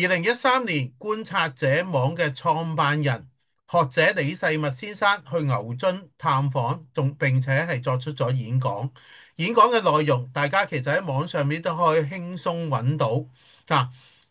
2013年，觀察者網嘅創辦人學者李世密先生去牛津探訪，並且係作出咗演講。演講嘅內容，大家其實喺網上面都可以輕鬆揾到。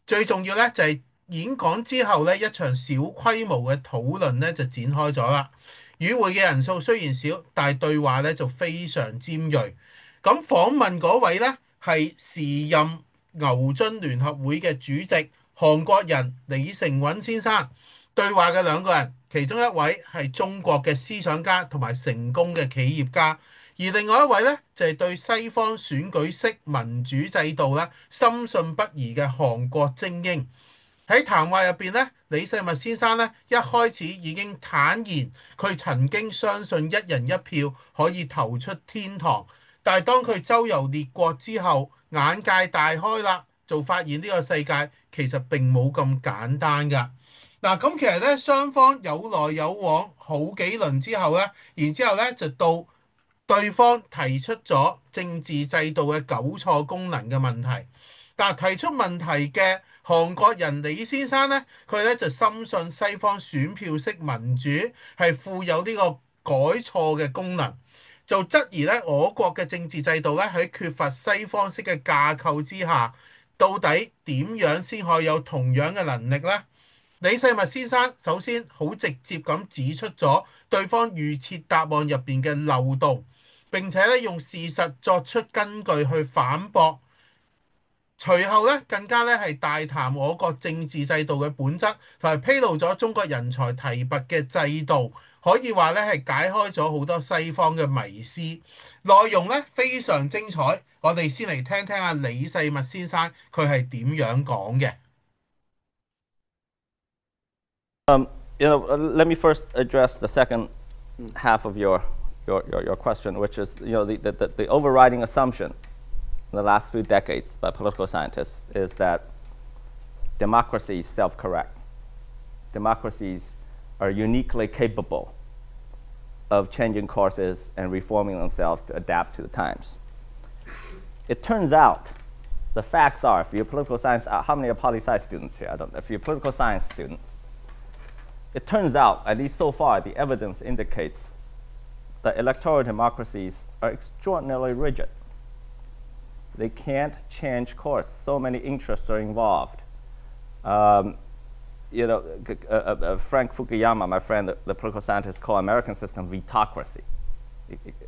最重要咧就係演講之後咧，一場小規模嘅討論咧就展開咗啦。與會嘅人數雖然少，但係對話咧就非常尖鋭。咁訪問嗰位咧係時任牛津聯合會嘅主席韓國人李承允先生。對話嘅兩個人，其中一位係中國嘅思想家同埋成功嘅企業家，而另外一位咧就係對西方選舉式民主制度咧深信不疑嘅韓國精英。喺談話入邊咧，李世密先生咧一開始已經坦言佢曾經相信一人一票可以投出天堂，但係當佢周遊列國之後，眼界大開啦，就發現呢個世界其實並冇咁簡單㗎。嗱，咁其實咧雙方有來有往好幾輪之後咧，然之後咧就到對方提出咗政治制度嘅糾錯功能嘅問題。但提出問題嘅韓國人李先生咧，佢咧就深信西方選票式民主係富有呢個改錯嘅功能，就質疑咧我國嘅政治制度咧喺缺乏西方式嘅架構之下，到底點樣先可以有同樣嘅能力呢？李世密先生首先好直接咁指出咗對方預設答案入邊嘅漏洞，並且咧用事實作出根據去反駁。隨後咧，更加咧係大談我國政治制度嘅本質，同埋披露咗中國人才提拔嘅制度，可以話咧係解開咗好多西方嘅迷思。內容咧非常精彩，我哋先嚟聽聽阿李世密先生佢係點樣講嘅。Let me first address the second half of your question, which is, the overriding assumption in the last few decades by political scientists is that democracy is self-correct. Democracies are uniquely capable of changing courses and reforming themselves to adapt to the times. It turns out, the facts are, if you're political science, how many are poli-sci students here? I don't know. If you're political science students, it turns out, at least so far, the evidence indicates that electoral democracies are extraordinarily rigid. They can't change course. So many interests are involved. Frank Fukuyama, my friend, the political scientist, called American system vetocracy.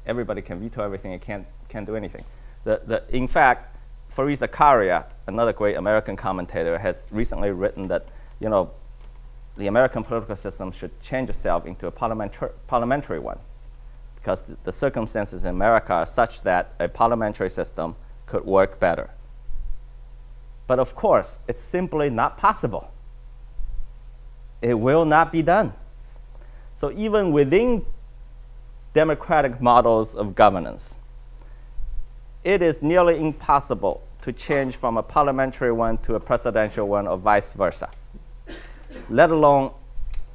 Everybody can veto everything and can't do anything. In fact, Fareed Zakaria, another great American commentator, has recently written that the American political system should change itself into a parliamentary one, because the circumstances in America are such that a parliamentary system could work better. But of course, it's simply not possible. It will not be done. So even within democratic models of governance, it is nearly impossible to change from a parliamentary one to a presidential one or vice versa, let alone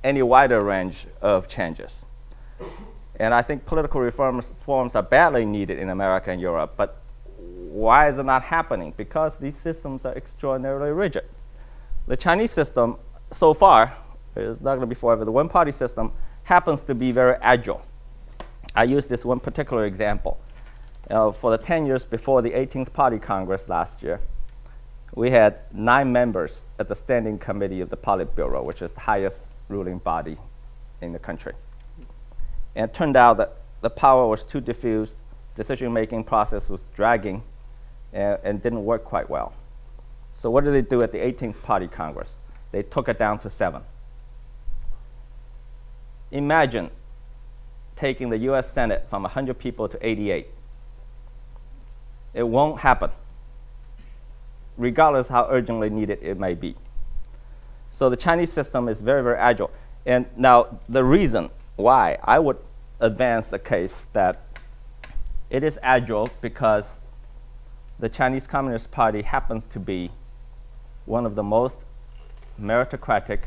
any wider range of changes. And I think political reforms are badly needed in America and Europe, but why is it not happening? Because these systems are extraordinarily rigid. The Chinese system, so far, is not going to be forever. The one-party system happens to be very agile. I use this one particular example. For the 10 years before the 18th Party Congress last year, we had 9 members at the Standing Committee of the Politburo, which is the highest ruling body in the country. And it turned out that the power was too diffused, decision-making process was dragging, and didn't work quite well. So what did they do at the 18th Party Congress? They took it down to 7. Imagine taking the US Senate from 100 people to 88. It won't happen, regardless how urgently needed it may be. So the Chinese system is very, very agile. And now the reason why I would advance the case that it is agile because the Chinese Communist Party happens to be one of the most meritocratic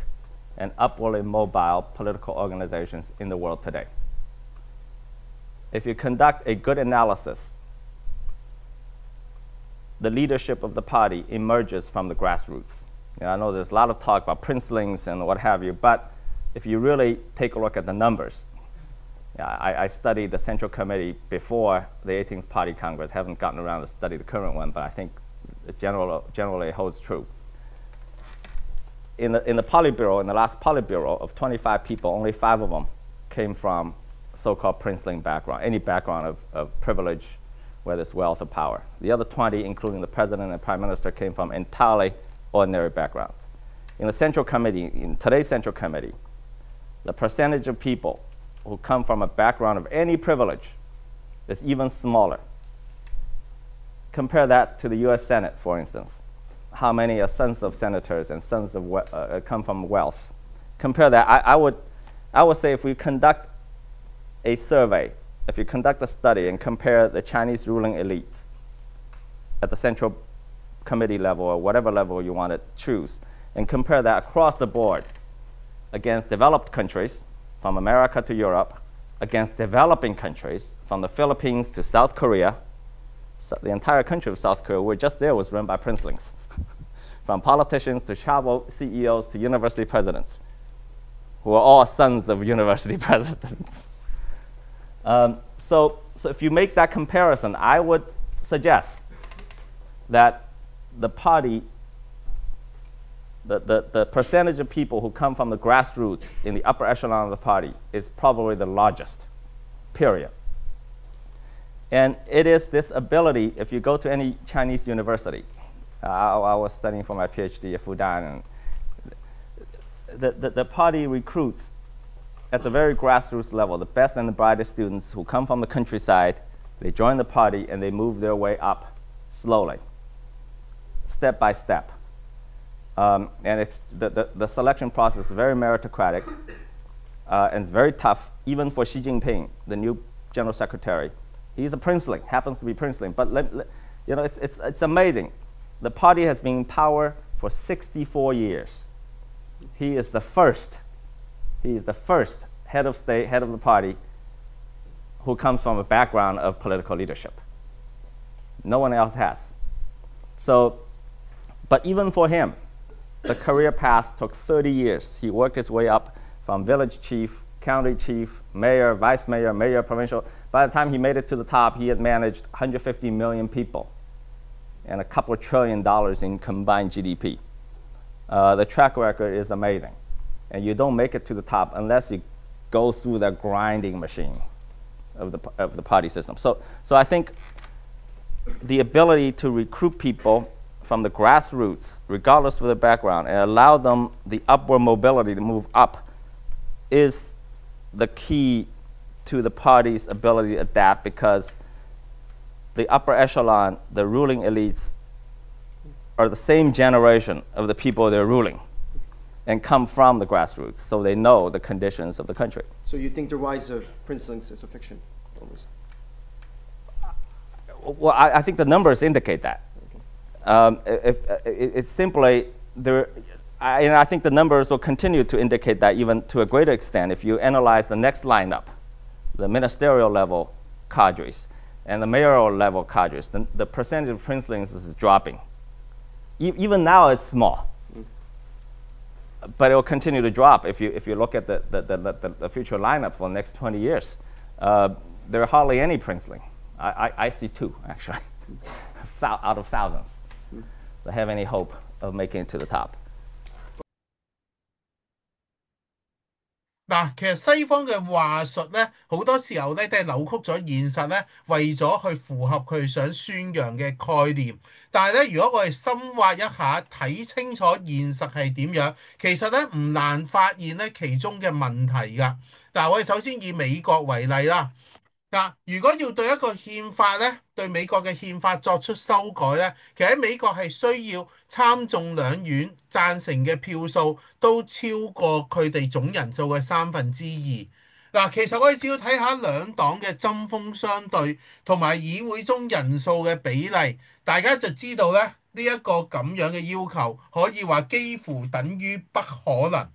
and upwardly mobile political organizations in the world today. If you conduct a good analysis, the leadership of the party emerges from the grassroots. I know there's a lot of talk about princelings and what have you, but if you really take a look at the numbers, I studied the Central Committee before the 18th Party Congress. Haven't gotten around to study the current one, but I think it generally holds true. In the Politburo, in the last Politburo, of 25 people, only 5 of them came from so-called princeling background, any background of privilege, whether it's wealth or power. The other 20, including the president and prime minister, came from entirely ordinary backgrounds. In the Central Committee, in today's Central Committee, the percentage of people who come from a background of any privilege is even smaller. Compare that to the US Senate, for instance. How many are sons of senators and sons of come from wealth? Compare that. I would say if we conduct a survey, if you conduct a study and compare the Chinese ruling elites at the Central Committee level or whatever level you want to choose, and compare that across the board against developed countries, from America to Europe, against developing countries, from the Philippines to South Korea. So the entire country of South Korea, we're just there, was run by princelings. From politicians to travel CEOs to university presidents, who are all sons of university presidents. So if you make that comparison, I would suggest that the party, the percentage of people who come from the grassroots in the upper echelon of the party is probably the largest, period. And it is this ability, if you go to any Chinese university, I was studying for my PhD at Fudan, and the party recruits at the very grassroots level the best and the brightest students who come from the countryside. They join the party and they move their way up slowly, step by step. And it's the selection process is very meritocratic, and it's very tough, even for Xi Jinping, the new general secretary. He's a princeling, happens to be princeling, but you know, it's amazing. The party has been in power for 64 years. He is the first head of state, head of the party, who comes from a background of political leadership. No one else has. So, but even for him, the career path took 30 years. He worked his way up from village chief, county chief, mayor, vice mayor, mayor, provincial. By the time he made it to the top, he had managed 150 million people and a couple of $1 trillion in combined GDP. The track record is amazing. And you don't make it to the top unless you go through the grinding machine of the party system. So I think the ability to recruit people from the grassroots, regardless of their background, and allow them the upward mobility to move up is the key to the party's ability to adapt, because the upper echelon, the ruling elites, are the same generation of the people they're ruling and come from the grassroots, so they know the conditions of the country. So you think the rise of princelings is a fiction? Almost. Well, I think the numbers indicate that. It's simply there. And I think the numbers will continue to indicate that even to a greater extent if you analyze the next lineup, the ministerial level cadres and the mayoral level cadres. The percentage of princelings is dropping. Even now it's small, but it will continue to drop if you look at the future lineup for the next 20 years. There are hardly any princeling. I see 2, actually, out of thousands that have any hope of making it to the top. 嗱，其實西方嘅話術咧，好多時候咧都係扭曲咗現實咧，為咗去符合佢想宣揚嘅概念。但係咧，如果我哋深挖一下，睇清楚現實係點樣，其實咧唔難發現咧其中嘅問題㗎。嗱，我哋首先以美國為例啦。嗱，如果要對一個憲法咧，對美國嘅憲法作出修改咧，其實喺美國係需要參眾兩院贊成嘅票數都超過佢哋總人數嘅2/3。嗱，其實我哋只要睇下兩黨嘅針鋒相對，同埋議會中人數嘅比例，大家就知道咧呢一個咁樣嘅要求，可以話幾乎等於不可能。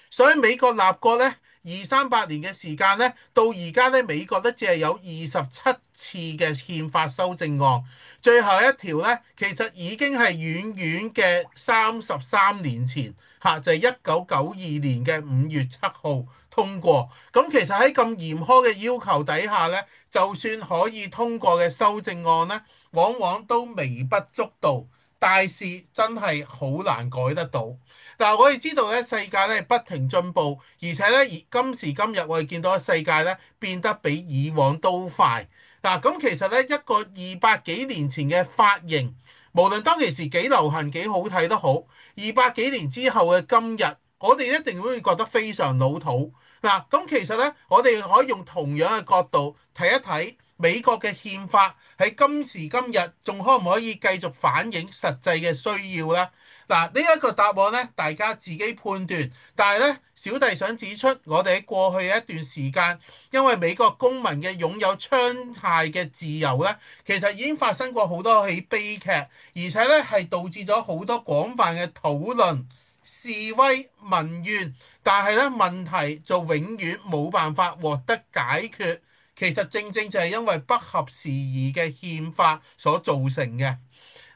所以美國立國咧，238年嘅時間咧，到而家咧，美國咧只係有27次嘅憲法修正案，最後一條呢，其實已經係遠遠嘅33年前嚇，就係1992年嘅5月7號通過。咁其實喺咁嚴苛嘅要求底下呢，就算可以通過嘅修正案呢，往往都微不足道，大事真係好難改得到。但係我哋知道咧，世界咧不停進步，而且咧而今時今日我哋見到世界咧變得比以往都快。嗱，咁其實咧一個200幾年前嘅髮型，無論當其時幾流行幾好睇都好，200幾年之後嘅今日，我哋一定會覺得非常老土。嗱，咁其實咧，我哋可以用同樣嘅角度睇一睇美國嘅憲法喺今時今日仲可唔可以繼續反映實際嘅需要呢？嗱，呢一個答案咧，大家自己判斷。但係咧，小弟想指出，我哋喺過去嘅一段時間，因為美國公民嘅擁有槍械嘅自由咧，其實已經發生過好多起悲劇，而且咧係導致咗好多廣泛嘅討論、示威、民怨。但係咧，問題就永遠冇辦法獲得解決。其實正正就係因為不合時宜嘅憲法所造成嘅。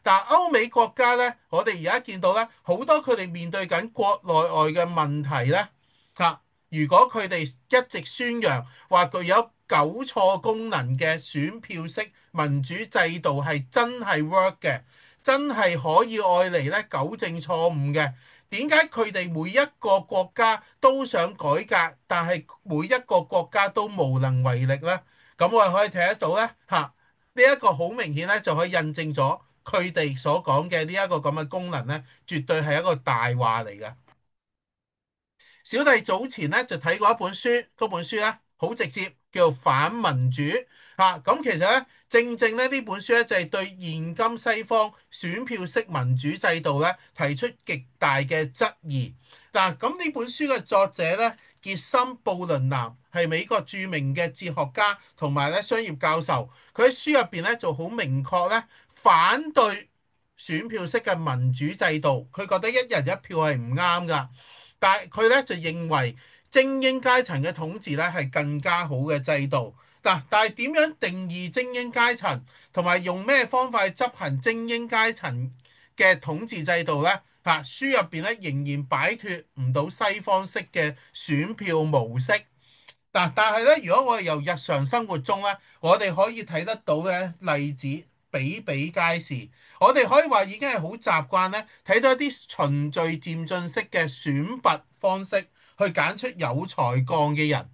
但係歐美國家咧，我哋而家見到咧，好多佢哋面對緊國內外嘅問題咧，嚇，如果佢哋一直宣揚話具有糾錯功能嘅選票式民主制度係真係 work 嘅，真係可以愛嚟咧糾正錯誤嘅，點解佢哋每一個國家都想改革，但係每一個國家都無能為力咧？咁我哋可以睇得到咧，嚇，呢一個好明顯咧，就可以印證咗佢哋所講嘅呢一個咁嘅功能咧，絕對係一個大話嚟嘅。小弟早前咧就睇過一本書，嗰本書咧好直接，叫做反民主嚇。咁其實咧，正正咧呢本書咧就係對現今西方選票式民主制度咧提出極大嘅質疑。嗱，咁呢本書嘅作者咧，傑森布倫南係美國著名嘅哲學家同埋咧商業教授。佢喺書入邊咧就好明確咧反對選票式嘅民主制度，佢覺得一人一票係唔啱㗎。但係佢咧就認為精英階層嘅統治咧係更加好嘅制度。嗱，但係點樣定義精英階層，同埋用咩方法去執行精英階層嘅統治制度咧？嚇，書入邊咧仍然擺脫唔到西方式嘅選票模式。但係咧，如果我哋由日常生活中咧，我哋可以睇得到嘅例子比比皆是。我哋可以話已經係好習慣咧，睇到一啲循序漸進式嘅選拔方式，去揀出有才幹嘅人。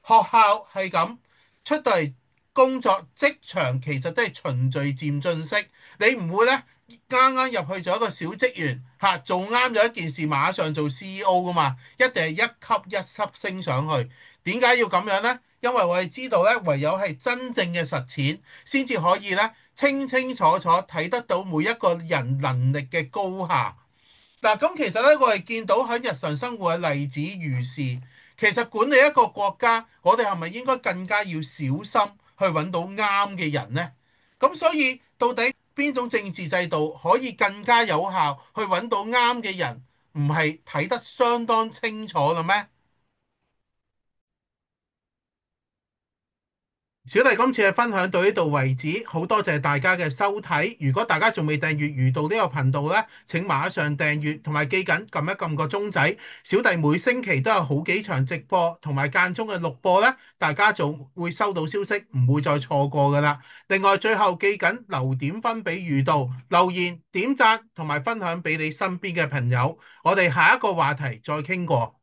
學校係咁，出到嚟工作職場其實都係循序漸進式。你唔會咧啱啱入去做一個小職員嚇，做啱咗一件事馬上做 CEO 噶嘛，一定係一級一級升上去。點解要咁樣呢？因為我哋知道咧，唯有係真正嘅實踐，先至可以咧清清楚楚睇得到每一個人能力嘅高下。嗱，咁其實咧，我哋見到喺日常生活嘅例子如是。其實管理一個國家，我哋係咪應該更加要小心去揾到啱嘅人呢？咁所以到底邊種政治制度可以更加有效去揾到啱嘅人，唔係睇得相當清楚嘅咩？小弟今次嘅分享到呢度為止，好多謝大家嘅收睇。如果大家仲未訂閱魚道呢個頻道呢，請馬上訂閱，同埋記緊撳一撳個鐘仔。小弟每星期都有好幾場直播，同埋間中嘅錄播呢，大家仲會收到消息，唔會再錯過噶啦。另外，最後記緊留點分俾魚道，留言點讚同埋分享俾你身邊嘅朋友。我哋下一個話題再傾過。